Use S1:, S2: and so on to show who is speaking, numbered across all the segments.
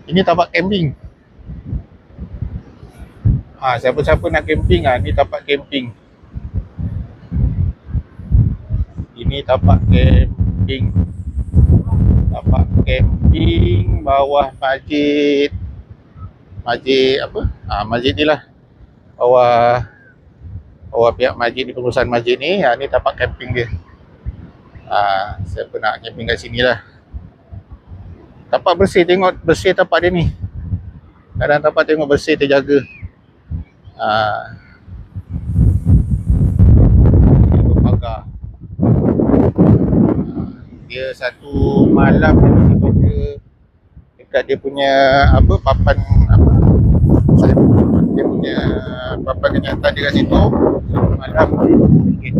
S1: Ini tapak camping. Siapa-siapa nak camping, ni tapak camping. Ini tapak camping. Tapak camping bawah masjid. Masjid apa? Masjid ni lah. Bawah pihak masjid ni, pengurusan masjid ni. Ni tapak camping dia. Siapa nak camping kat sini lah. Tapak bersih, tengok bersih tapak dia ni. Kadang tapak tengok bersih, terjaga. Dia berpagar. Dia satu malam dia dekat dia punya papan dia punya papan kenyataan dia kat situ. Satu malam RM1.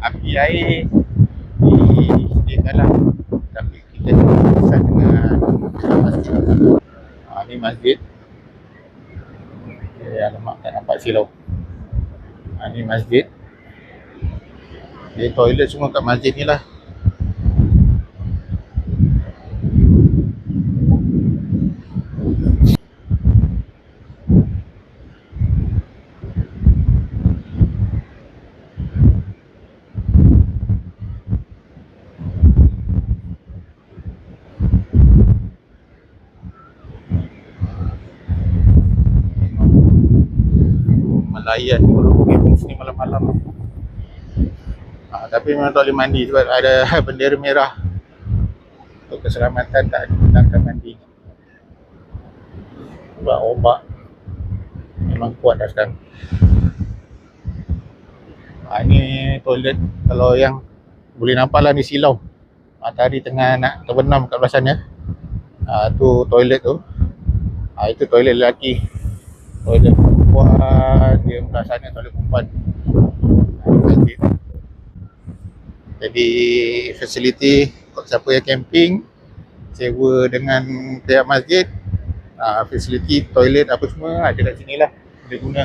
S1: Api air disediakan lah, tapi kita pesan dengan masjid. Ni masjid. Alamak, tak nampak silau. Ni masjid. Dia toilet semua kat masjid ni lah. Melayan orang pergi pun sini malam-malam. Tapi memang tak boleh mandi sebab ada bendera merah. Untuk keselamatan tak dibenarkan mandi. Sebab ombak memang kuat dah sekarang. Ni toilet, kalau yang boleh nampak lah ni silau. Matahari tengah nak terbenam kat belah sana. Tu toilet tu. Itu toilet lelaki. Toilet perempuan dia belah sana, toilet perempuan. Jadi fasiliti siapa yang camping, sewa dengan pihak masjid, fasiliti toilet apa semua ada kat sini lah, boleh guna.